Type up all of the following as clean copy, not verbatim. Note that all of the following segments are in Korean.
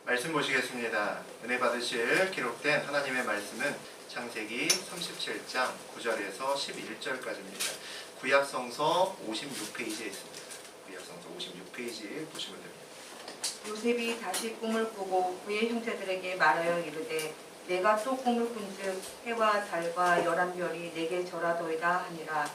말씀 보시겠습니다. 은혜 받으실 기록된 하나님의 말씀은 창세기 37장 9절에서 11절까지입니다. 구약성서 56페이지에 있습니다. 구약성서 56페이지 보시면 됩니다. 요셉이 다시 꿈을 꾸고 그의 형제들에게 말하여 이르되 내가 또 꿈을 꾼즉 해와 달과 11별이 내게 절하도이다 하니라.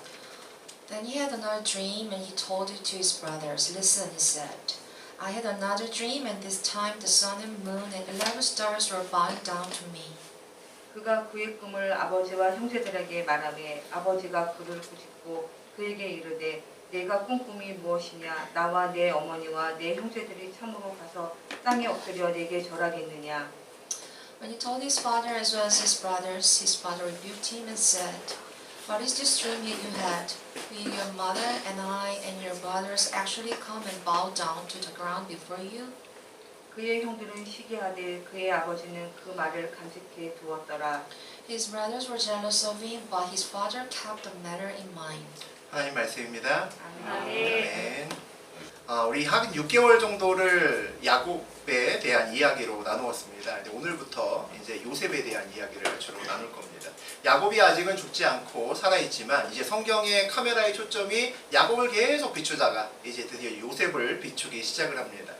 Then he had another dream, and he told it to his brothers. Listen, he said, I had another dream, and this time the sun and moon and 11 stars were bowing down to me. 그가 그의 꿈을 아버지와 형제들에게 말하매 아버지가 그를 꾸짖고 그에게 이르되 내가 꾼 꿈이 무엇이냐? 나와 내 어머니와 내 형제들이 참으로 가서 땅에 엎드려 내게 절하겠느냐? When he told his father as well as his brothers, his father rebuked him and said, What is this dream that you had? Will your mother and I and your brothers actually come and bow down to the ground before you? 그의 형들은 시기하되 그의 아버지는 그 말을 간직해 두었더라. His brothers were jealous of him, but his father kept the matter in mind. 하나님 말씀입니다. 아멘. 우리 한 6개월 정도를 야곱에 대한 이야기로 나누었습니다. 오늘부터 이제 요셉에 대한 이야기를 주로 나눌 겁니다. 야곱이 아직은 죽지 않고 살아있지만 이제 성경의 카메라의 초점이 야곱을 계속 비추다가 이제 드디어 요셉을 비추기 시작을 합니다.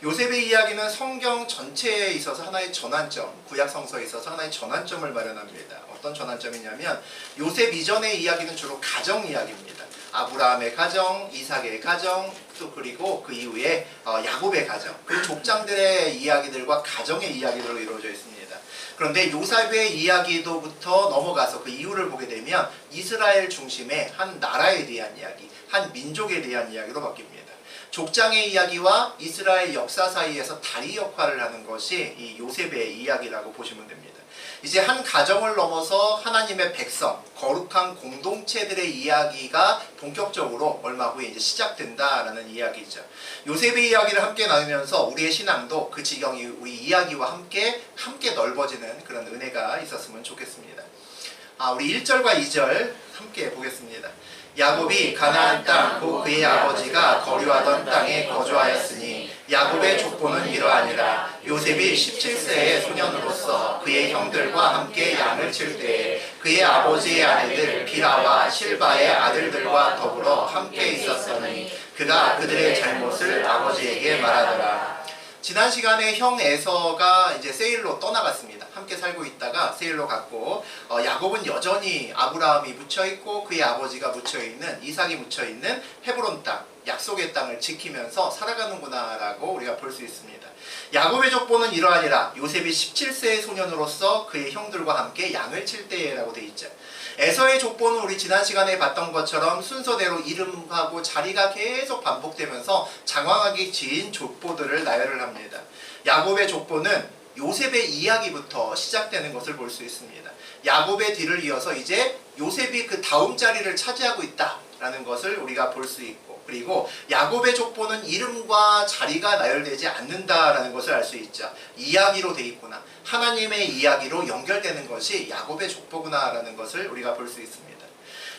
요셉의 이야기는 성경 전체에 있어서 하나의 전환점, 구약 성서에 있어서 하나의 전환점을 마련합니다. 어떤 전환점이냐면 요셉 이전의 이야기는 주로 가정 이야기입니다. 아브라함의 가정, 이삭의 가정, 또 그리고 그 이후에 야곱의 가정, 그 족장들의 이야기들과 가정의 이야기들로 이루어져 있습니다. 그런데 요셉의 이야기도부터 넘어가서 그 이유를 보게 되면 이스라엘 중심의 한 나라에 대한 이야기, 한 민족에 대한 이야기로 바뀝니다. 족장의 이야기와 이스라엘 역사 사이에서 다리 역할을 하는 것이 이 요셉의 이야기라고 보시면 됩니다. 이제 한 가정을 넘어서 하나님의 백성, 거룩한 공동체들의 이야기가 본격적으로 얼마 후에 이제 시작된다라는 이야기죠. 요셉의 이야기를 함께 나누면서 우리의 신앙도 그 지경이 우리 이야기와 함께 넓어지는 그런 은혜가 있었으면 좋겠습니다. 우리 1절과 2절 함께 보겠습니다. 야곱이 가나안 땅 곧 그의 아버지가 거류하던 땅에 거주하였으니 야곱의 족보는 이러하니라. 요셉이 17세의 소년으로서 그의 형들과 함께 양을 칠 때에 그의 아버지의 아내들 비라와 실바의 아들들과 더불어 함께 있었으니 그가 그들의 잘못을 아버지에게 말하더라. 지난 시간에 형 에서가 이제 세일로 떠나갔습니다. 함께 살고 있다가 세일로 갔고 야곱은 여전히 아브라함이 묻혀있고 그의 아버지가 묻혀있는 이삭이 묻혀있는 헤브론 땅, 약속의 땅을 지키면서 살아가는구나 라고 우리가 볼 수 있습니다. 야곱의 족보는 이러하니라. 요셉이 17세의 소년으로서 그의 형들과 함께 양을 칠 때라고 되어 있죠. 에서의 족보는 우리 지난 시간에 봤던 것처럼 순서대로 이름하고 자리가 계속 반복되면서 장황하게 지은 족보들을 나열을 합니다. 야곱의 족보는 요셉의 이야기부터 시작되는 것을 볼 수 있습니다. 야곱의 뒤를 이어서 이제 요셉이 그 다음 자리를 차지하고 있다라는 것을 우리가 볼 수 있고, 그리고 야곱의 족보는 이름과 자리가 나열되지 않는다라는 것을 알 수 있죠. 이야기로 돼 있구나, 하나님의 이야기로 연결되는 것이 야곱의 족보구나라는 것을 우리가 볼 수 있습니다.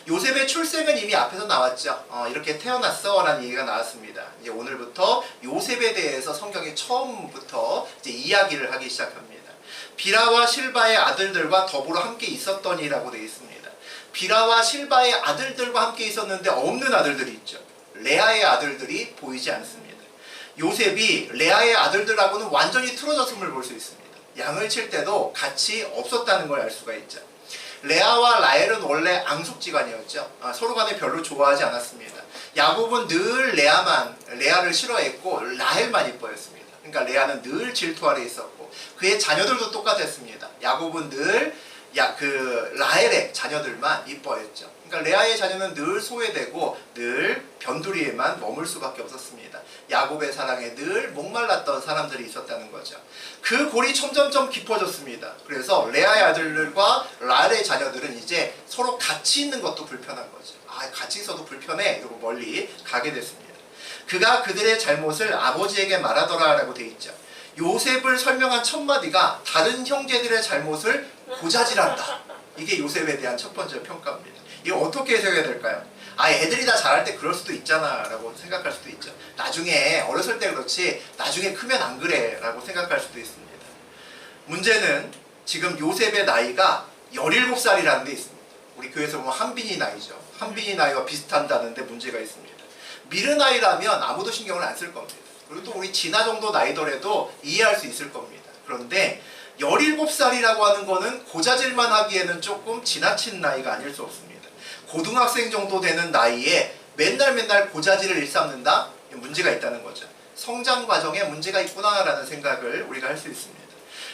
요셉의 출생은 이미 앞에서 나왔죠. 이렇게 태어났어 라는 얘기가 나왔습니다. 이제 오늘부터 요셉에 대해서 성경이 처음부터 이제 이야기를 하기 시작합니다. 비라와 실바의 아들들과 더불어 함께 있었더니라고 되어 있습니다. 비라와 실바의 아들들과 함께 있었는데 없는 아들들이 있죠. 레아의 아들들이 보이지 않습니다. 요셉이 레아의 아들들하고는 완전히 틀어졌음을 볼 수 있습니다. 양을 칠 때도 같이 없었다는 걸 알 수가 있죠. 레아와 라헬은 원래 앙숙지간이었죠. 서로 간에 별로 좋아하지 않았습니다. 야곱은 늘 레아를 싫어했고 라헬만 이뻐했습니다. 그러니까 레아는 늘 질투 아래 있었고 그의 자녀들도 똑같았습니다. 야곱은 늘 라헬의 자녀들만 이뻐했죠. 그러니까 레아의 자녀는 늘 소외되고 늘 변두리에만 머물 수밖에 없었습니다. 야곱의 사랑에 늘 목말랐던 사람들이 있었다는 거죠. 그 골이 점점점 깊어졌습니다. 그래서 레아의 아들들과 라헬의 자녀들은 이제 서로 같이 있는 것도 불편한 거죠. 같이 있어도 불편해 이러고 멀리 가게 됐습니다. 그가 그들의 잘못을 아버지에게 말하더라 라고 되어 있죠. 요셉을 설명한 첫 마디가 다른 형제들의 잘못을 고자질한다. 이게 요셉에 대한 첫 번째 평가입니다. 이거 어떻게 해석해야 될까요? 아, 애들이 다 잘할 때 그럴 수도 있잖아 라고 생각할 수도 있죠. 나중에 어렸을 때 그렇지 나중에 크면 안 그래 라고 생각할 수도 있습니다. 문제는 지금 요셉의 나이가 17살이라는 데 있습니다. 우리 교회에서 보면 한빈이 나이죠. 한빈이 나이와 비슷한다는데 문제가 있습니다. 미르 나이라면 아무도 신경을 안 쓸 겁니다. 그리고 또 우리 진아 정도 나이더라도 이해할 수 있을 겁니다. 그런데 17살이라고 하는 거는 고자질만 하기에는 조금 지나친 나이가 아닐 수 없습니다. 고등학생 정도 되는 나이에 맨날 고자질을 일삼는다? 문제가 있다는 거죠. 성장 과정에 문제가 있구나라는 생각을 우리가 할 수 있습니다.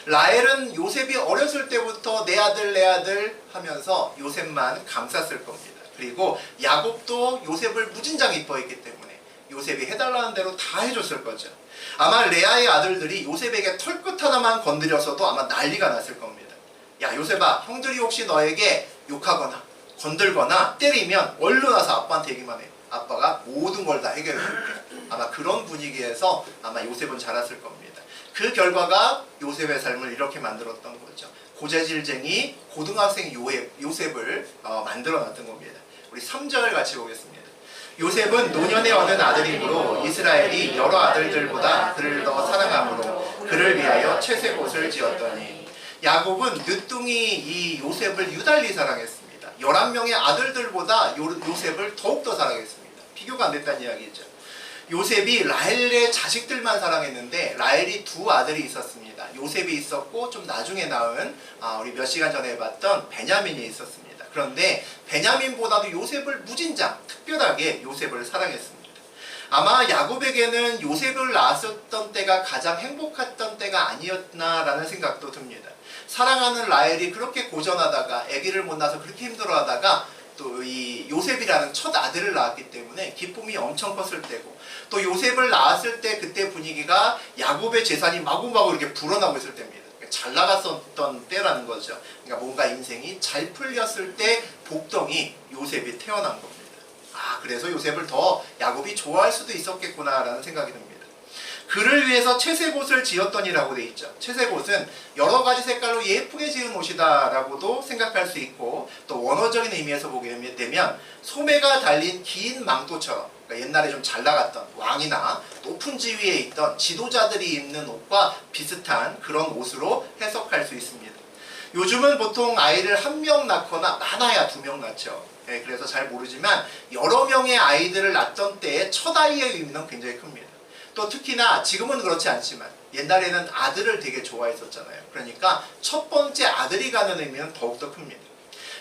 라헬은 요셉이 어렸을 때부터 내 아들 하면서 요셉만 감쌌을 겁니다. 그리고 야곱도 요셉을 무진장 이뻐했기 때문에 요셉이 해달라는 대로 다 해줬을 거죠. 아마 레아의 아들들이 요셉에게 털끝 하나만 건드려서도 아마 난리가 났을 겁니다. 야, 요셉아, 형들이 혹시 너에게 욕하거나 건들거나 때리면 얼른 와서 아빠한테 얘기만 해. 아빠가 모든 걸 다 해결해 줄게. 아마 그런 분위기에서 아마 요셉은 자랐을 겁니다. 그 결과가 요셉의 삶을 이렇게 만들었던 거죠. 고재질쟁이 고등학생 요셉을 만들어 놨던 겁니다. 우리 3절 같이 보겠습니다. 요셉은 노년에 얻은 아들이므로 이스라엘이 여러 아들들보다 그를 더 사랑함으로 그를 위하여 채색옷을 지었더니, 야곱은 늦둥이 이 요셉을 유달리 사랑했습니다. 11명의 아들들보다 요셉을 더욱더 사랑했습니다. 비교가 안 됐다는 이야기죠. 요셉이 라헬의 자식들만 사랑했는데 라헬이 두 아들이 있었습니다. 요셉이 있었고 좀 나중에 낳은 우리 몇 시간 전에 봤던 베냐민이 있었습니다. 그런데 베냐민보다도 요셉을 무진장 특별하게 요셉을 사랑했습니다. 아마 야곱에게는 요셉을 낳았었던 때가 가장 행복했던 때가 아니었나라는 생각도 듭니다. 사랑하는 라헬이 그렇게 고전하다가 아기를 못 낳아서 그렇게 힘들어하다가 또 이 요셉이라는 첫 아들을 낳았기 때문에 기쁨이 엄청 컸을 때고, 또 요셉을 낳았을 때 그때 분위기가 야곱의 재산이 마구마구 이렇게 불어나고 있을 때입니다. 잘 나갔었던 때라는 거죠. 그러니까 뭔가 인생이 잘 풀렸을 때 복덩이 요셉이 태어난 겁니다. 아, 그래서 요셉을 더 야곱이 좋아할 수도 있었겠구나라는 생각이 듭니다. 그를 위해서 채색옷을 지었더니라고 돼 있죠. 채색옷은 여러 가지 색깔로 예쁘게 지은 옷이다라고도 생각할 수 있고, 또 원어적인 의미에서 보게 되면 소매가 달린 긴 망토처럼, 그러니까 옛날에 좀 잘 나갔던 왕이나 높은 지위에 있던 지도자들이 입는 옷과 비슷한 그런 옷으로 해석할 수 있습니다. 요즘은 보통 아이를 1명 낳거나 많아야 2명 낳죠. 네, 그래서 잘 모르지만 여러 명의 아이들을 낳던 때의 첫 아이의 의미는 굉장히 큽니다. 또 특히나 지금은 그렇지 않지만 옛날에는 아들을 되게 좋아했었잖아요. 그러니까 첫 번째 아들이 가는 의미는 더욱더 큽니다.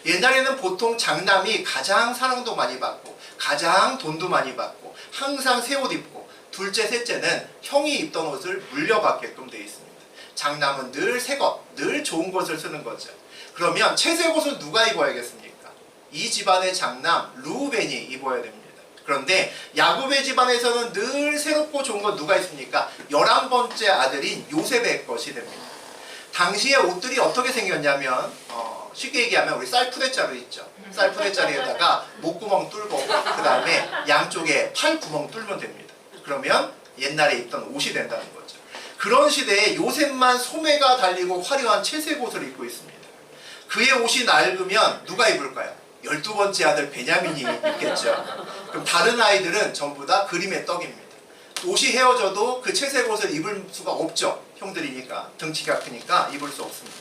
옛날에는 보통 장남이 가장 사랑도 많이 받고 가장 돈도 많이 받고 항상 새 옷 입고, 둘째 셋째는 형이 입던 옷을 물려받게끔 되어 있습니다. 장남은 늘 새 것, 늘 좋은 것을 쓰는 거죠. 그러면 채색 옷은 누가 입어야겠습니까? 이 집안의 장남 르우벤이 입어야 됩니다. 그런데 야곱의 집안에서는 늘 새롭고 좋은 건 누가 있습니까? 11번째 아들인 요셉의 것이 됩니다. 당시의 옷들이 어떻게 생겼냐면 쉽게 얘기하면 우리 쌀푸대자루 있죠. 쌀푸대자루에다가 목구멍 뚫고 그 다음에 양쪽에 팔구멍 뚫면 됩니다. 그러면 옛날에 입던 옷이 된다는 거죠. 그런 시대에 요셉만 소매가 달리고 화려한 채색 옷을 입고 있습니다. 그의 옷이 낡으면 누가 입을까요? 12번째 아들 베냐민이 입겠죠. 그럼 다른 아이들은 전부 다 그림의 떡입니다. 옷이 헤어져도 그 채색 옷을 입을 수가 없죠. 형들이니까, 등치가 크니까 입을 수 없습니다.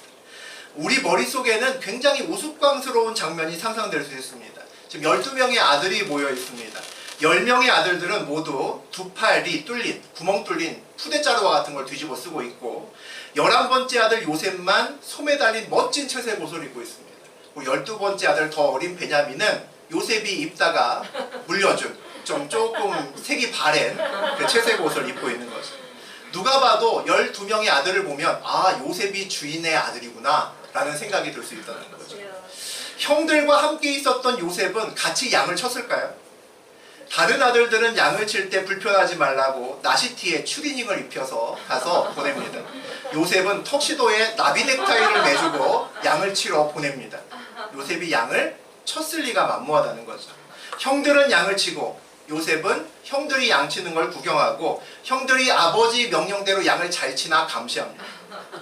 우리 머릿속에는 굉장히 우스꽝스러운 장면이 상상될 수 있습니다. 지금 12명의 아들이 모여 있습니다. 10명의 아들들은 모두 두 팔이 뚫린, 구멍 뚫린 푸대자루와 같은 걸 뒤집어 쓰고 있고, 11번째 아들 요셉만 소매 달린 멋진 채색 옷을 입고 있습니다. 12번째 아들 더 어린 베냐민은 요셉이 입다가 물려준 조금 색이 바랜 그 채색 옷을 입고 있는 거죠. 누가 봐도 12명의 아들을 보면 아, 요셉이 주인의 아들이구나 라는 생각이 들 수 있다는 거죠. 형들과 함께 있었던 요셉은 같이 양을 쳤을까요? 다른 아들들은 양을 칠 때 불편하지 말라고 나시티에 추리닝을 입혀서 가서 보냅니다. 요셉은 턱시도에 나비 넥타이를 매주고 양을 치러 보냅니다. 요셉이 양을 쳤을 리가 만무하다는 거죠. 형들은 양을 치고 요셉은 형들이 양 치는 걸 구경하고, 형들이 아버지 명령대로 양을 잘 치나 감시합니다.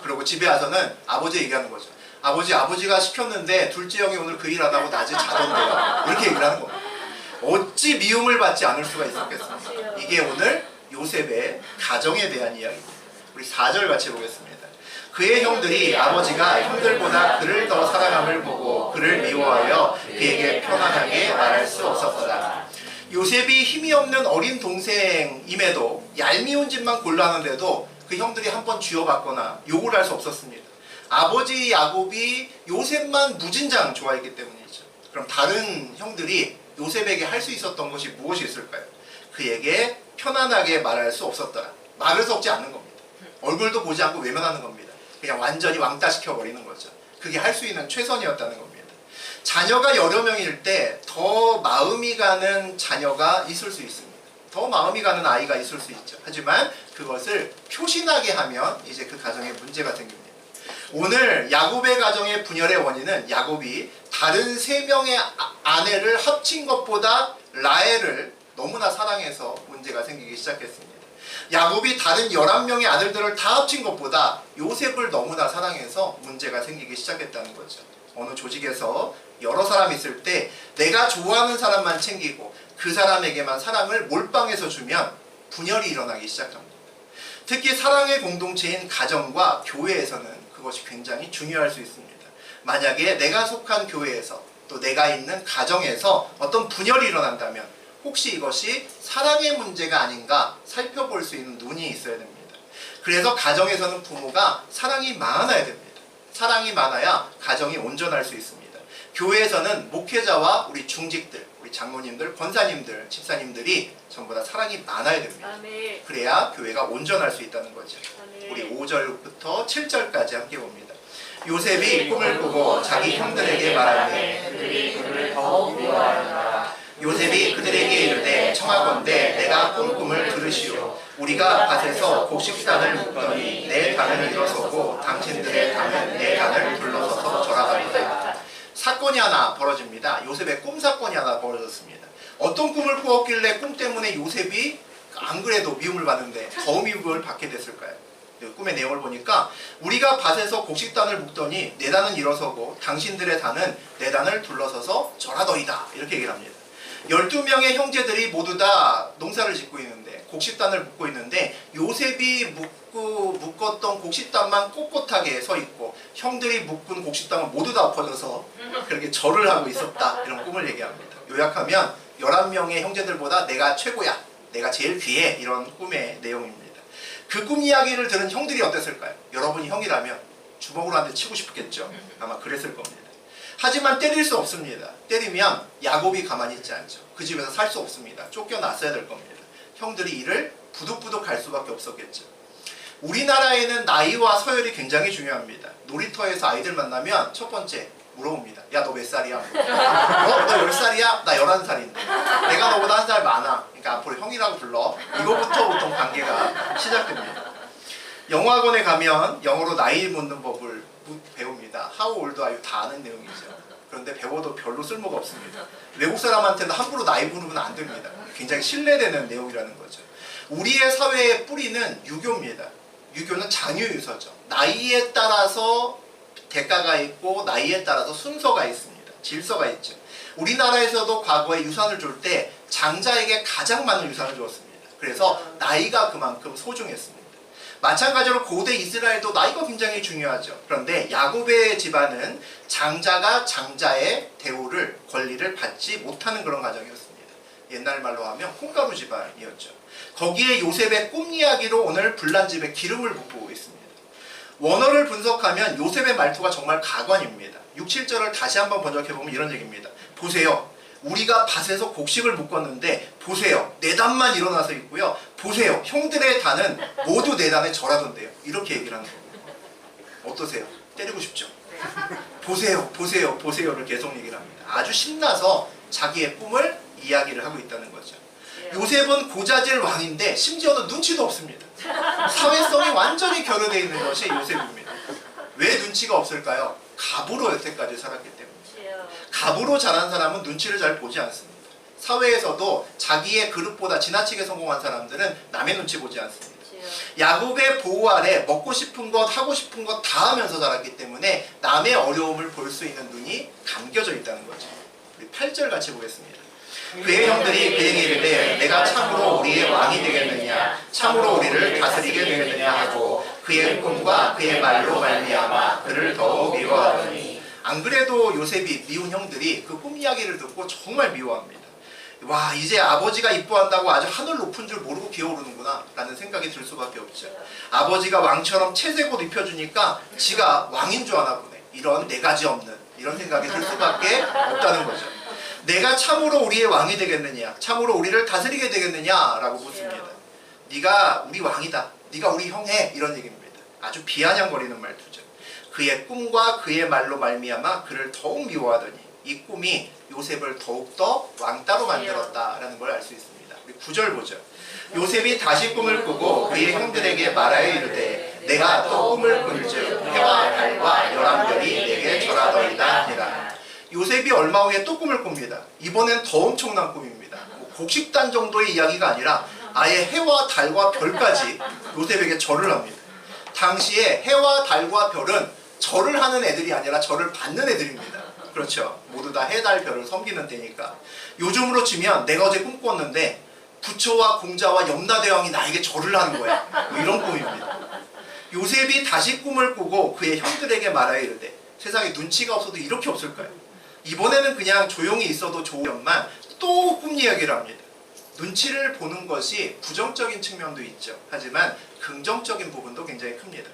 그리고 집에 와서는 아버지 얘기하는 거죠. 아버지가 시켰는데 둘째 형이 오늘 그 일 안 하고 낮에 자던데요. 이렇게 얘기를 하는 겁니다. 어찌 미움을 받지 않을 수가 있었겠습니까? 이게 오늘 요셉의 가정에 대한 이야기입니다. 우리 4절 같이 보겠습니다. 그의 형들이 아버지가 형들보다 그를 더 사랑함을 보고 그를 미워하여 그에게 편안하게 말할 수 없었더라. 요셉이 힘이 없는 어린 동생임에도 얄미운 짓만 골라하는데도 그 형들이 한번 쥐어받거나 욕을 할 수 없었습니다. 아버지 야곱이 요셉만 무진장 좋아했기 때문이죠. 그럼 다른 형들이 요셉에게 할 수 있었던 것이 무엇이 있을까요? 그에게 편안하게 말할 수 없었더라. 말을 섞지 않는 겁니다. 얼굴도 보지 않고 외면하는 겁니다. 그냥 완전히 왕따시켜버리는 거죠. 그게 할 수 있는 최선이었다는 겁니다. 자녀가 여러 명일 때 더 마음이 가는 자녀가 있을 수 있습니다. 더 마음이 가는 아이가 있을 수 있죠. 하지만 그것을 표신하게 하면 이제 그 가정에 문제가 생깁니다. 오늘 야곱의 가정의 분열의 원인은 야곱이 다른 3명의 아내를 합친 것보다 라헬을 너무나 사랑해서 문제가 생기기 시작했습니다. 야곱이 다른 11명의 아들들을 다 합친 것보다 요셉을 너무나 사랑해서 문제가 생기기 시작했다는 거죠. 어느 조직에서 여러 사람이 있을 때 내가 좋아하는 사람만 챙기고 그 사람에게만 사랑을 몰빵해서 주면 분열이 일어나기 시작합니다. 특히 사랑의 공동체인 가정과 교회에서는 그것이 굉장히 중요할 수 있습니다. 만약에 내가 속한 교회에서 또 내가 있는 가정에서 어떤 분열이 일어난다면 혹시 이것이 사랑의 문제가 아닌가 살펴볼 수 있는 눈이 있어야 됩니다. 그래서 가정에서는 부모가 사랑이 많아야 됩니다. 사랑이 많아야 가정이 온전할 수 있습니다. 교회에서는 목회자와 우리 중직들, 우리 장로님들, 권사님들, 집사님들이 전부 다 사랑이 많아야 됩니다. 아멘. 그래야 교회가 온전할 수 있다는 거죠. 아멘. 우리 5절부터 7절까지 함께 봅니다. 요셉이 꿈을 꾸고 자기 형들에게 말하되 그들이 그를 더욱 미워하였다. 요셉이 그들에게 이르되 청하건대 내가 꾼 꿈을 들으시오. 우리가 밭에서 곡식단을 묶더니 내 단은 일어서고 당신들의 단은 내 단을 둘러서서 절하더이다. 사건이 하나 벌어집니다. 요셉의 꿈 사건이 하나 벌어졌습니다. 어떤 꿈을 꾸었길래 꿈 때문에 요셉이 안 그래도 미움을 받는데 더 미움을 받게 됐을까요? 꿈의 내용을 보니까 우리가 밭에서 곡식단을 묶더니 내 단은 일어서고 당신들의 단은 내 단을 둘러서서 절하더이다. 이렇게 얘기를 합니다. 12명의 형제들이 모두 다 농사를 짓고 있는데 곡식단을 묶고 있는데 요셉이 묶었던 곡식단만 꼿꼿하게 서 있고 형들이 묶은 곡식단은 모두 다 엎어져서 그렇게 절을 하고 있었다. 이런 꿈을 얘기합니다. 요약하면 11명의 형제들보다 내가 최고야. 내가 제일 귀해. 이런 꿈의 내용입니다. 그 꿈 이야기를 들은 형들이 어땠을까요? 여러분이 형이라면 주먹으로 한 대 치고 싶겠죠. 아마 그랬을 겁니다. 하지만 때릴 수 없습니다. 때리면 야곱이 가만히 있지 않죠. 그 집에서 살 수 없습니다. 쫓겨났어야 될 겁니다. 형들이 이를 부득부득 갈 수밖에 없었겠죠. 우리나라에는 나이와 서열이 굉장히 중요합니다. 놀이터에서 아이들 만나면 첫 번째 물어봅니다. 야, 너 몇 살이야? 너 10살이야? 나 11살인데. 내가 너보다 한 살 많아. 그러니까 앞으로 형이라고 불러. 이거부터 보통 관계가 시작됩니다. 영어학원에 가면 영어로 나이 묻는 법을 배웁니다. How old are you? 다 아는 내용이죠. 그런데 배워도 별로 쓸모가 없습니다. 외국 사람한테는 함부로 나이 부르면 안 됩니다. 굉장히 신뢰되는 내용이라는 거죠. 우리의 사회의 뿌리는 유교입니다. 유교는 장유유서죠. 나이에 따라서 대가가 있고 나이에 따라서 순서가 있습니다. 질서가 있죠. 우리나라에서도 과거에 유산을 줄 때 장자에게 가장 많은 유산을 주었습니다. 그래서 나이가 그만큼 소중했습니다. 마찬가지로 고대 이스라엘도 나이가 굉장히 중요하죠. 그런데 야곱의 집안은 장자가 장자의 대우를, 권리를 받지 못하는 그런 가정이었습니다. 옛날 말로 하면 콩가루 집안이었죠. 거기에 요셉의 꿈 이야기로 오늘 불난집에 기름을 붓고 있습니다. 원어를 분석하면 요셉의 말투가 정말 가관입니다. 6, 7절을 다시 한번 번역해보면 이런 얘기입니다. 보세요. 우리가 밭에서 곡식을 묶었는데 보세요. 내 단만 일어나서 있고요. 보세요. 형들의 단은 모두 내 단에 절하던데요. 이렇게 얘기를 하는 겁니다. 어떠세요? 때리고 싶죠? 보세요. 보세요. 보세요를 계속 얘기를 합니다. 아주 신나서 자기의 꿈을 이야기를 하고 있다는 거죠. 요셉은 고자질 왕인데 심지어는 눈치도 없습니다. 사회성이 완전히 결여되어 있는 것이 요셉입니다. 왜 눈치가 없을까요? 갑으로 여태까지 살았기 때문에. 갑으로 자란 사람은 눈치를 잘 보지 않습니다. 사회에서도 자기의 그릇보다 지나치게 성공한 사람들은 남의 눈치 보지 않습니다. 야곱의 보호 아래 먹고 싶은 것, 하고 싶은 것 다 하면서 자랐기 때문에 남의 어려움을 볼 수 있는 눈이 감겨져 있다는 거죠. 우리 8절 같이 보겠습니다. 그의 형들이 그에게 이르되 내가 참으로 우리의 왕이 되겠느냐, 참으로 우리를 다스리게 되겠느냐 하고 그의 꿈과 그의 말로 말미암아 그를 더욱 미워하더니. 안 그래도 요셉이 미운 형들이 그 꿈 이야기를 듣고 정말 미워합니다. 와, 이제 아버지가 이뻐한다고 아주 하늘 높은 줄 모르고 기어오르는구나 라는 생각이 들 수밖에 없죠. 아버지가 왕처럼 채색 옷 입혀주니까 지가 왕인 줄 아나 보네. 이런 네 가지 없는 이런 생각이 들 수밖에 없다는 거죠. 내가 참으로 우리의 왕이 되겠느냐, 참으로 우리를 다스리게 되겠느냐 라고 묻습니다. 네가 우리 왕이다, 네가 우리 형해, 이런 얘기입니다. 아주 비아냥거리는 말투죠. 그의 꿈과 그의 말로 말미암아 그를 더욱 미워하더니, 이 꿈이 요셉을 더욱더 왕따로 만들었다라는 걸 알 수 있습니다. 우리 9절 보죠. 요셉이 다시 꿈을 꾸고 그의 형들에게 말하여 이르되 내가 또 꿈을 꾼즉 해와 달과 11별이 내게 절하더이다 하니라. 요셉이 얼마 후에 또 꿈을 꿉니다. 이번엔 더 엄청난 꿈입니다. 곡식단 정도의 이야기가 아니라 아예 해와 달과 별까지 요셉에게 절을 합니다. 당시에 해와 달과 별은 절을 하는 애들이 아니라 절을 받는 애들입니다. 그렇죠. 모두 다 해, 달, 별을 섬기는 때니까. 요즘으로 치면 내가 어제 꿈꿨는데 부처와 공자와 염라대왕이 나에게 절을 하는 거야. 뭐 이런 꿈입니다. 요셉이 다시 꿈을 꾸고 그의 형들에게 말하여 이르되, 세상에 눈치가 없어도 이렇게 없을까요? 이번에는 그냥 조용히 있어도 좋으련만 또 꿈 이야기를 합니다. 눈치를 보는 것이 부정적인 측면도 있죠. 하지만 긍정적인 부분도 굉장히 큽니다.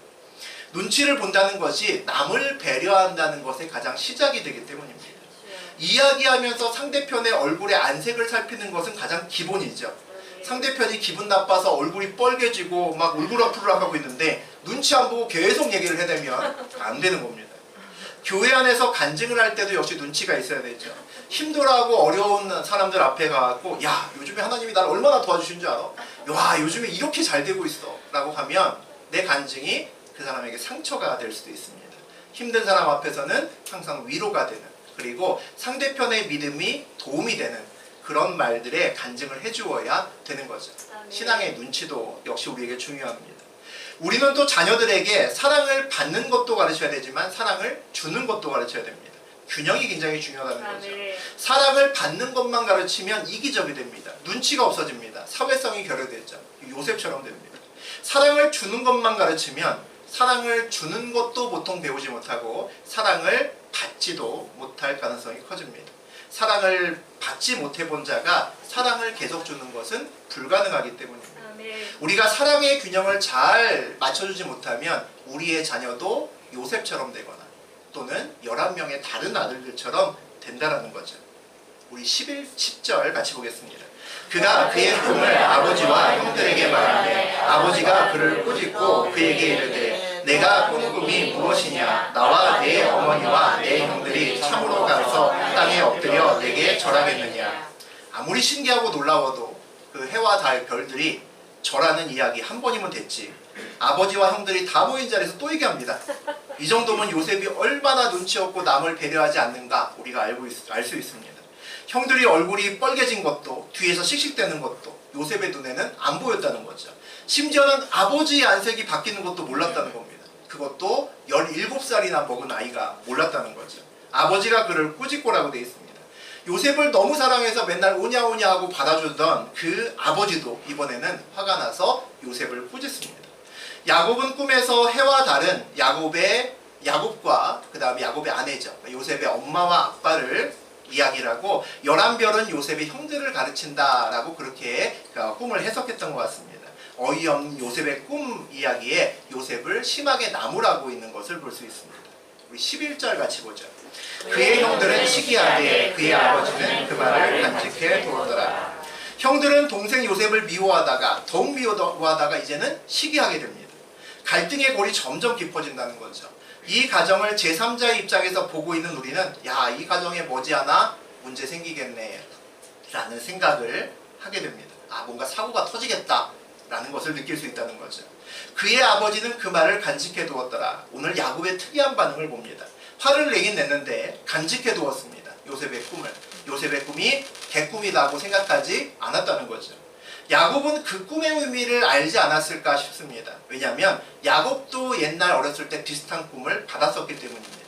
눈치를 본다는 것이 남을 배려한다는 것의 가장 시작이 되기 때문입니다. 이야기하면서 상대편의 얼굴의 안색을 살피는 것은 가장 기본이죠. 상대편이 기분 나빠서 얼굴이 뻘개지고 막 울그락불락 하고 있는데 눈치 안 보고 계속 얘기를 해대면 안 되는 겁니다. 교회 안에서 간증을 할 때도 역시 눈치가 있어야 되죠. 힘들어하고 어려운 사람들 앞에 가고, 야, 요즘에 하나님이 나를 얼마나 도와주신 줄 알아? 와, 요즘에 이렇게 잘 되고 있어 라고 하면 내 간증이 그 사람에게 상처가 될 수도 있습니다. 힘든 사람 앞에서는 항상 위로가 되는, 그리고 상대편의 믿음이 도움이 되는 그런 말들에 간증을 해주어야 되는 거죠. 신앙의 눈치도 역시 우리에게 중요합니다. 우리는 또 자녀들에게 사랑을 받는 것도 가르쳐야 되지만 사랑을 주는 것도 가르쳐야 됩니다. 균형이 굉장히 중요하다는 거죠. 사랑을 받는 것만 가르치면 이기적이 됩니다. 눈치가 없어집니다. 사회성이 결여되죠. 요셉처럼 됩니다. 사랑을 주는 것만 가르치면 사랑을 주는 것도 보통 배우지 못하고 사랑을 받지도 못할 가능성이 커집니다. 사랑을 받지 못해본 자가 사랑을 계속 주는 것은 불가능하기 때문입니다. 우리가 사랑의 균형을 잘 맞춰주지 못하면 우리의 자녀도 요셉처럼 되거나 또는 11명의 다른 아들들처럼 된다는 거죠. 우리 10절 같이 보겠습니다. 그가 그의 꿈을 아버지와 형들에게 말하되 아버지가 그를 꾸짖고 그에게 이르되 내가 꾼 꿈이 무엇이냐, 나와 내 어머니와 내 형들이 참으로 가서 땅에 엎드려 내게 절하겠느냐. 아무리 신기하고 놀라워도 그 해와 달 별들이 절하는 이야기 한 번이면 됐지, 아버지와 형들이 다 모인 자리에서 또 얘기합니다. 이 정도면 요셉이 얼마나 눈치 없고 남을 배려하지 않는가 우리가 알 수 있습니다. 형들이 얼굴이 뻘개진 것도 뒤에서 씩씩대는 것도 요셉의 눈에는 안 보였다는 거죠. 심지어는 아버지의 안색이 바뀌는 것도 몰랐다는 겁니다. 그것도 17살이나 먹은 아이가 몰랐다는 거죠. 아버지가 그를 꾸짖고라고 되어 있습니다. 요셉을 너무 사랑해서 맨날 오냐오냐 하고 받아주던 그 아버지도 이번에는 화가 나서 요셉을 꾸짖습니다. 야곱은 꿈에서 해와 달은 야곱과 그 다음에 야곱의 아내죠. 요셉의 엄마와 아빠를 이야기를 하고 11별은 요셉의 형들을 가르친다라고 그렇게 꿈을 해석했던 것 같습니다. 어이없는 요셉의 꿈 이야기에 요셉을 심하게 나무라고 있는 것을 볼 수 있습니다. 우리 11절 같이 보죠. 그의 형들은 시기하되 그의 아버지는 그 말을 간직해 두었더라. 형들은 동생 요셉을 미워하다가 더욱 미워하다가 이제는 시기하게 됩니다. 갈등의 골이 점점 깊어진다는 거죠. 이 가정을 제3자의 입장에서 보고 있는 우리는 야, 이 가정에 머지않아 문제 생기겠네 라는 생각을 하게 됩니다. 아, 뭔가 사고가 터지겠다 라는 것을 느낄 수 있다는 거죠. 그의 아버지는 그 말을 간직해 두었더라. 오늘 야곱의 특이한 반응을 봅니다. 화를 내긴 냈는데 간직해 두었습니다. 요셉의 꿈을. 요셉의 꿈이 개꿈이라고 생각하지 않았다는 거죠. 야곱은 그 꿈의 의미를 알지 않았을까 싶습니다. 왜냐하면 야곱도 옛날 어렸을 때 비슷한 꿈을 받았었기 때문입니다.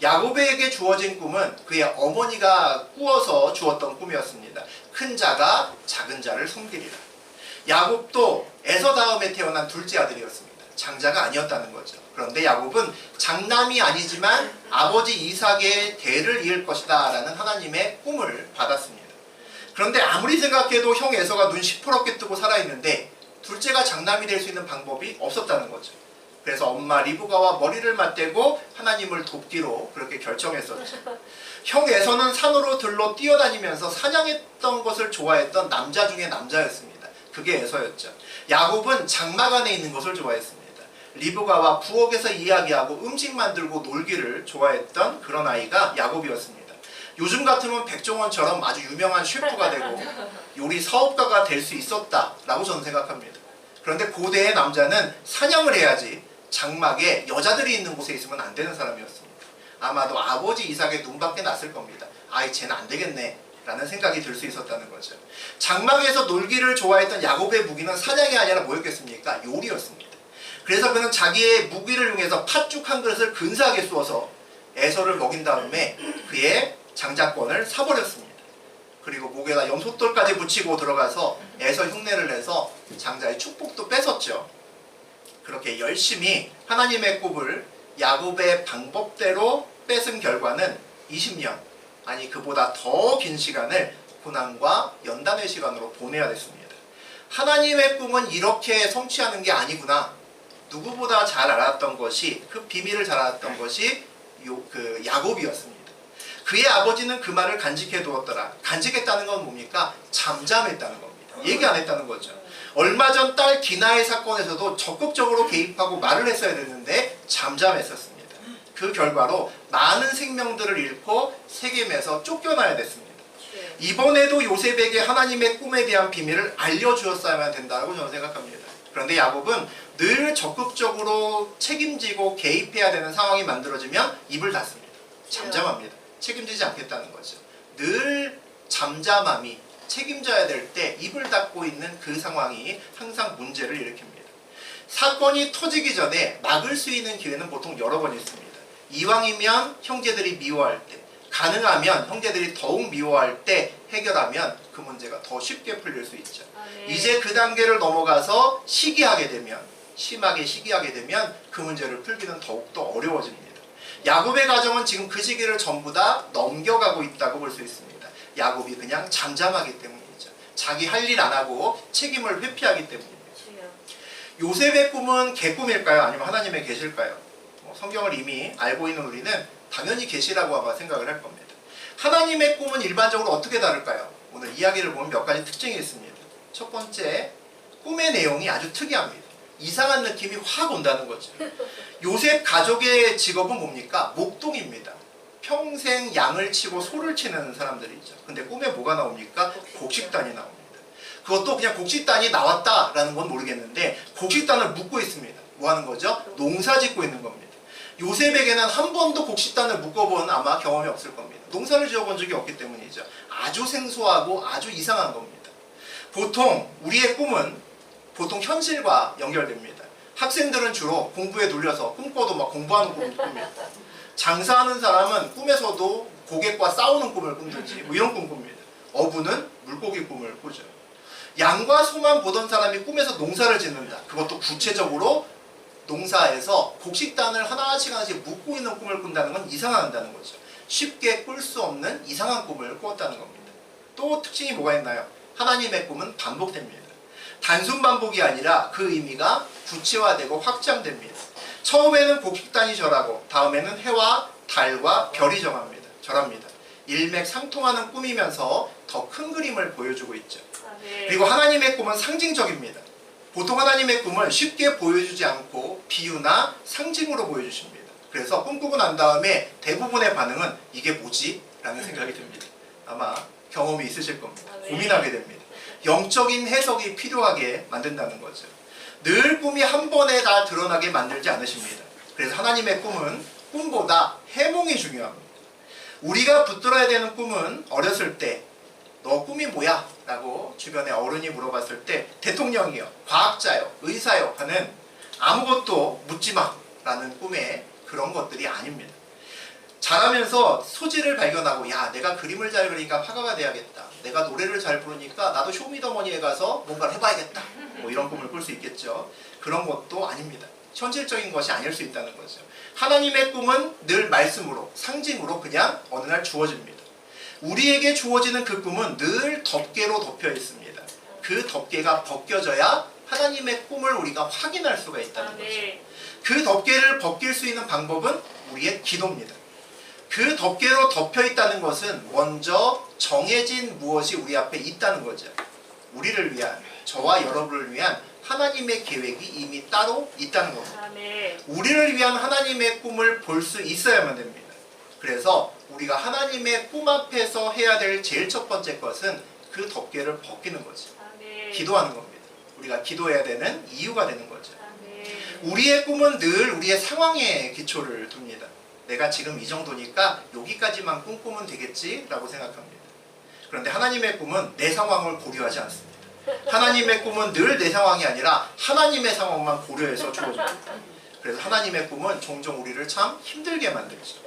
야곱에게 주어진 꿈은 그의 어머니가 꾸어서 주었던 꿈이었습니다. 큰 자가 작은 자를 섬기리라. 야곱도 에서 다음에 태어난 둘째 아들이었습니다. 장자가 아니었다는 거죠. 그런데 야곱은 장남이 아니지만 아버지 이삭의 대를 이을 것이다 라는 하나님의 꿈을 받았습니다. 그런데 아무리 생각해도 형 에서가 눈 시퍼렇게 뜨고 살아있는데 둘째가 장남이 될 수 있는 방법이 없었다는 거죠. 그래서 엄마 리브가와 머리를 맞대고 하나님을 돕기로 그렇게 결정했었죠. 형 에서는 산으로 들러 뛰어다니면서 사냥했던 것을 좋아했던 남자 중에 남자였습니다. 그게 에서였죠. 야곱은 장막 안에 있는 것을 좋아했습니다. 리브가와 부엌에서 이야기하고 음식 만들고 놀기를 좋아했던 그런 아이가 야곱이었습니다. 요즘 같으면 백종원처럼 아주 유명한 셰프가 되고 요리 사업가가 될 수 있었다라고 저는 생각합니다. 그런데 고대의 남자는 사냥을 해야지 장막에 여자들이 있는 곳에 있으면 안 되는 사람이었습니다. 아마도 아버지 이삭의 눈밖에 났을 겁니다. 아이 쟤는 안 되겠네 라는 생각이 들 수 있었다는 거죠. 장막에서 놀기를 좋아했던 야곱의 무기는 사냥이 아니라 뭐였겠습니까? 요리였습니다. 그래서 그는 자기의 무기를 이용해서 팥죽 한 그릇을 근사하게 쏘아서 에서를 먹인 다음에 그의 장자권을 사버렸습니다. 그리고 목에다 염소돌까지 붙이고 들어가서 에서 흉내를 내서 장자의 축복도 뺏었죠. 그렇게 열심히 하나님의 꿈을 야곱의 방법대로 뺏은 결과는 20년, 아니 그보다 더 긴 시간을 고난과 연단의 시간으로 보내야 됐습니다. 하나님의 꿈은 이렇게 성취하는 게 아니구나. 누구보다 잘 알았던 것이, 그 비밀을 잘 알았던 것이 야곱이었습니다. 그의 아버지는 그 말을 간직해 두었더라. 간직했다는 건 뭡니까? 잠잠했다는 겁니다. 얘기 안 했다는 거죠. 얼마 전 딸 디나의 사건에서도 적극적으로 개입하고 말을 했어야 됐는데 잠잠했었습니다. 그 결과로 많은 생명들을 잃고 세겜에서 쫓겨나야 됐습니다. 이번에도 요셉에게 하나님의 꿈에 대한 비밀을 알려주었어야만 된다고 저는 생각합니다. 그런데 야곱은 늘 적극적으로 책임지고 개입해야 되는 상황이 만들어지면 입을 닫습니다. 잠잠합니다. 책임지지 않겠다는 거죠. 늘 잠잠함이 책임져야 될 때 입을 닫고 있는 그 상황이 항상 문제를 일으킵니다. 사건이 터지기 전에 막을 수 있는 기회는 보통 여러 번 있습니다. 이왕이면 형제들이 미워할 때, 가능하면 형제들이 더욱 미워할 때 해결하면 그 문제가 더 쉽게 풀릴 수 있죠. 이제 그 단계를 넘어가서 시기하게 되면, 심하게 시기하게 되면 그 문제를 풀기는 더욱더 어려워집니다. 야곱의 가정은 지금 그 시기를 전부 다 넘겨가고 있다고 볼 수 있습니다. 야곱이 그냥 잠잠하기 때문이죠. 자기 할 일 안 하고 책임을 회피하기 때문입니다. 요셉의 꿈은 개꿈일까요? 아니면 하나님의 계시일까요? 성경을 이미 알고 있는 우리는 당연히 계시라고 아마 생각을 할 겁니다. 하나님의 꿈은 일반적으로 어떻게 다를까요? 오늘 이야기를 보면 몇 가지 특징이 있습니다. 첫 번째, 꿈의 내용이 아주 특이합니다. 이상한 느낌이 확 온다는 거죠. 요셉 가족의 직업은 뭡니까? 목동입니다. 평생 양을 치고 소를 치는 사람들이죠. 근데 꿈에 뭐가 나옵니까? 곡식단이 나옵니다. 그것도 그냥 곡식단이 나왔다라는 건 모르겠는데 곡식단을 묶고 있습니다. 뭐 하는 거죠? 농사 짓고 있는 겁니다. 요셉에게는 한 번도 곡식단을 묶어본 아마 경험이 없을 겁니다. 농사를 지어본 적이 없기 때문이죠. 아주 생소하고 아주 이상한 겁니다. 보통 우리의 꿈은 보통 현실과 연결됩니다. 학생들은 주로 공부에 눌려서 꿈꿔도 막 공부하는 꿈을 꿉니다. 장사하는 사람은 꿈에서도 고객과 싸우는 꿈을 꾼다지 뭐 이런 꿈 꿉니다. 어부는 물고기 꿈을 꾸죠. 양과 소만 보던 사람이 꿈에서 농사를 짓는다. 그것도 구체적으로 농사에서 곡식단을 하나씩 묶고 있는 꿈을 꾼다는 건 이상하다는 거죠. 쉽게 꿀 수 없는 이상한 꿈을 꾸었다는 겁니다. 또 특징이 뭐가 있나요? 하나님의 꿈은 반복됩니다. 단순 반복이 아니라 그 의미가 구체화되고 확장됩니다. 처음에는 곡식단이 절하고 다음에는 해와 달과 별이 절합니다. 일맥상통하는 꿈이면서 더 큰 그림을 보여주고 있죠. 그리고 하나님의 꿈은 상징적입니다. 보통 하나님의 꿈을 쉽게 보여주지 않고 비유나 상징으로 보여주십니다. 그래서 꿈꾸고 난 다음에 대부분의 반응은 이게 뭐지? 라는 생각이 듭니다. 아마 경험이 있으실 겁니다. 고민하게 됩니다. 영적인 해석이 필요하게 만든다는 거죠. 늘 꿈이 한 번에 다 드러나게 만들지 않으십니다. 그래서 하나님의 꿈은 꿈보다 해몽이 중요합니다. 우리가 붙들어야 되는 꿈은 어렸을 때 너 꿈이 뭐야? 라고 주변에 어른이 물어봤을 때 대통령이요, 과학자요, 의사요 하는 아무것도 묻지 마 라는 꿈의 그런 것들이 아닙니다. 자라면서 소질을 발견하고, 야, 내가 그림을 잘 그리니까 화가가 돼야겠다, 내가 노래를 잘 부르니까 나도 쇼미더머니에 가서 뭔가를 해봐야겠다, 뭐 이런 꿈을 꿀 수 있겠죠. 그런 것도 아닙니다. 현실적인 것이 아닐 수 있다는 거죠. 하나님의 꿈은 늘 말씀으로, 상징으로 그냥 어느 날 주어집니다. 우리에게 주어지는 그 꿈은 늘 덮개로 덮여 있습니다. 그 덮개가 벗겨져야 하나님의 꿈을 우리가 확인할 수가 있다는 거죠. 그 덮개를 벗길 수 있는 방법은 우리의 기도입니다. 그 덮개로 덮여 있다는 것은 먼저 정해진 무엇이 우리 앞에 있다는 거죠. 우리를 위한, 저와 여러분을 위한 하나님의 계획이 이미 따로 있다는 겁니다. 우리를 위한 하나님의 꿈을 볼 수 있어야만 됩니다. 그래서 우리가 하나님의 꿈 앞에서 해야 될 제일 첫 번째 것은 그 덮개를 벗기는 거죠. 기도하는 겁니다. 우리가 기도해야 되는 이유가 되는 거죠. 우리의 꿈은 늘 우리의 상황에 기초를 둡니다. 내가 지금 이 정도니까 여기까지만 꿈꾸면 되겠지 라고 생각합니다. 그런데 하나님의 꿈은 내 상황을 고려하지 않습니다. 하나님의 꿈은 늘 내 상황이 아니라 하나님의 상황만 고려해서 주어집니다. 그래서 하나님의 꿈은 종종 우리를 참 힘들게 만들죠.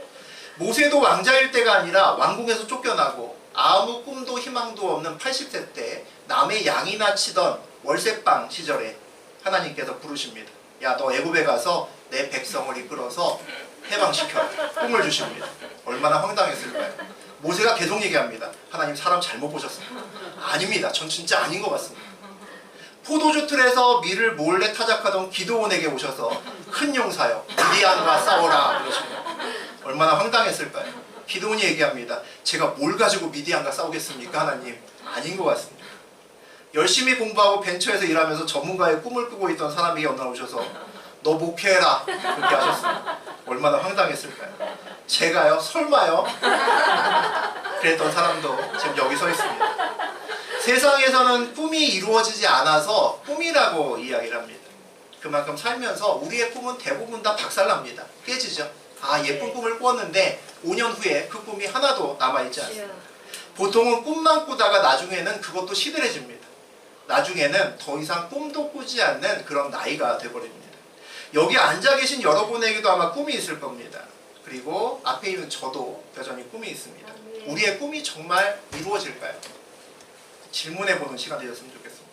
모세도 왕자일 때가 아니라 왕궁에서 쫓겨나고 아무 꿈도 희망도 없는 80세 때 남의 양이나 치던 월세방 시절에 하나님께서 부르십니다. 야, 너 애굽에 가서 내 백성을 이끌어서 해방시켜라. 꿈을 주십니다. 얼마나 황당했을까요? 모세가 계속 얘기합니다. 하나님, 사람 잘못 보셨습니다. 아닙니다. 전 진짜 아닌 것 같습니다. 포도주 틀에서 밀을 몰래 타작하던 기드온에게 오셔서 큰 용사여, 미디안과 싸워라 그러십니다. 얼마나 황당했을까요? 기드온이 얘기합니다. 제가 뭘 가지고 미디안과 싸우겠습니까, 하나님? 아닌 것 같습니다. 열심히 공부하고 벤처에서 일하면서 전문가의 꿈을 꾸고 있던 사람에게 어느 날 오셔서 너 목회해라 그렇게 하셨습니다. 얼마나 황당했을까요? 제가요? 설마요? 그랬던 사람도 지금 여기 서 있습니다. 세상에서는 꿈이 이루어지지 않아서 꿈이라고 이야기를 합니다. 그만큼 살면서 우리의 꿈은 대부분 다 박살납니다. 깨지죠. 아, 예쁜 꿈을 꾸었는데 5년 후에 그 꿈이 하나도 남아있지 않습니다. 보통은 꿈만 꾸다가 나중에는 그것도 시들해집니다. 나중에는 더 이상 꿈도 꾸지 않는 그런 나이가 돼버립니다. 여기 앉아 계신 여러분에게도 아마 꿈이 있을 겁니다. 그리고 앞에 있는 저도 여전히 꿈이 있습니다. 우리의 꿈이 정말 이루어질까요? 질문해보는 시간 되셨으면 좋겠습니다.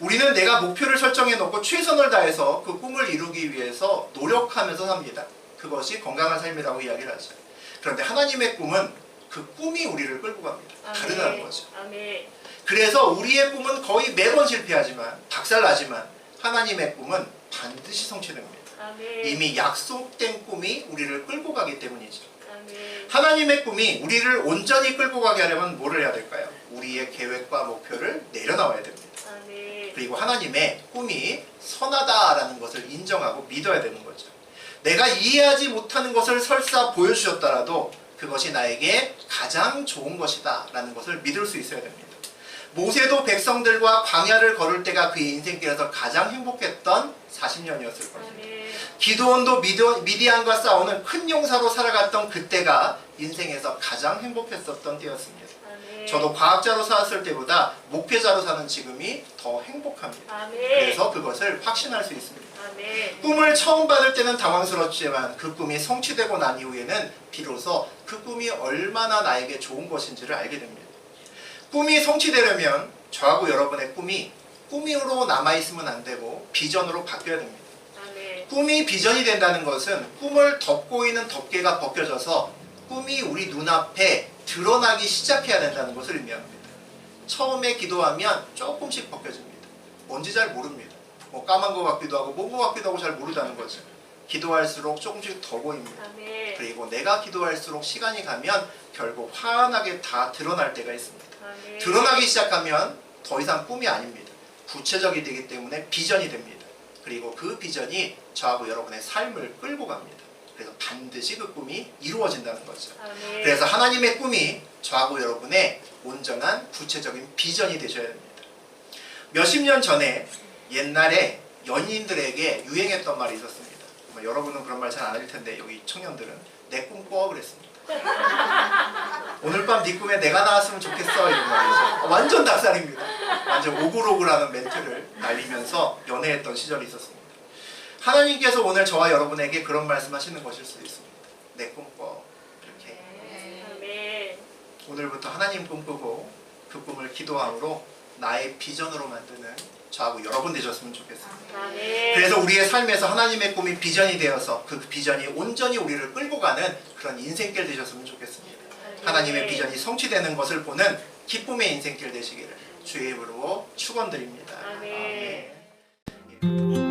우리는 내가 목표를 설정해 놓고 최선을 다해서 그 꿈을 이루기 위해서 노력하면서 삽니다. 그것이 건강한 삶이라고 이야기를 하죠. 그런데 하나님의 꿈은 그 꿈이 우리를 끌고 갑니다. 다르다는 거죠. 그래서 우리의 꿈은 거의 매번 실패하지만, 박살나지만 하나님의 꿈은 반드시 성취됩니다. 이미 약속된 꿈이 우리를 끌고 가기 때문이죠. 하나님의 꿈이 우리를 온전히 끌고 가게 하려면 뭐를 해야 될까요? 우리의 계획과 목표를 내려놔야 됩니다. 그리고 하나님의 꿈이 선하다라는 것을 인정하고 믿어야 되는 거죠. 내가 이해하지 못하는 것을 설사 보여주셨더라도 그것이 나에게 가장 좋은 것이다 라는 것을 믿을 수 있어야 됩니다. 모세도 백성들과 광야를 걸을 때가 그의 인생길에서 가장 행복했던 40년이었을 겁니다. 기드온도 미디안과 싸우는 큰 용사로 살아갔던 그때가 인생에서 가장 행복했었던 때였습니다. 저도 과학자로 살았을 때보다 목회자로 사는 지금이 더 행복합니다. 그래서 그것을 확신할 수 있습니다. 꿈을 처음 받을 때는 당황스럽지만 그 꿈이 성취되고 난 이후에는 비로소 그 꿈이 얼마나 나에게 좋은 것인지를 알게 됩니다. 꿈이 성취되려면 저하고 여러분의 꿈이 꿈으로 남아있으면 안 되고 비전으로 바뀌어야 됩니다. 꿈이 비전이 된다는 것은 꿈을 덮고 있는 덮개가 벗겨져서 꿈이 우리 눈앞에 드러나기 시작해야 된다는 것을 의미합니다. 처음에 기도하면 조금씩 벗겨집니다. 뭔지 잘 모릅니다. 뭐 까만 것 같기도 하고 뭔 것 같기도 하고 잘 모르다는 거죠. 기도할수록 조금씩 더 보입니다. 그리고 내가 기도할수록 시간이 가면 결국 환하게 다 드러날 때가 있습니다. 드러나기 시작하면 더 이상 꿈이 아닙니다. 구체적이 되기 때문에 비전이 됩니다. 그리고 그 비전이 저하고 여러분의 삶을 끌고 갑니다. 그래서 반드시 그 꿈이 이루어진다는 거죠. 그래서 하나님의 꿈이 저하고 여러분의 온전한 구체적인 비전이 되셔야 됩니다. 몇십 년 전에 옛날에 연인들에게 유행했던 말이 있었습니다. 여러분은 그런 말 잘 안 할 텐데 여기 청년들은 내 꿈 꿔 그랬습니다. 오늘 밤 네 꿈에 내가 나왔으면 좋겠어 이런 말이죠. 완전 닭살입니다. 완전 오글오글하는 멘트를 날리면서 연애했던 시절이 있었습니다. 하나님께서 오늘 저와 여러분에게 그런 말씀하시는 것일 수도 있습니다. 내 꿈꿔 이렇게. 아멘. 오늘부터 하나님 꿈꾸고 그 꿈을 기도함으로 나의 비전으로 만드는 저하고 여러분 되셨으면 좋겠습니다. 아멘. 그래서 우리의 삶에서 하나님의 꿈이 비전이 되어서 그 비전이 온전히 우리를 끌고 가는 그런 인생길 되셨으면 좋겠습니다. 하나님의 비전이 성취되는 것을 보는 기쁨의 인생길 되시기를 주의 이름으로 축원드립니다. 아멘. 아멘.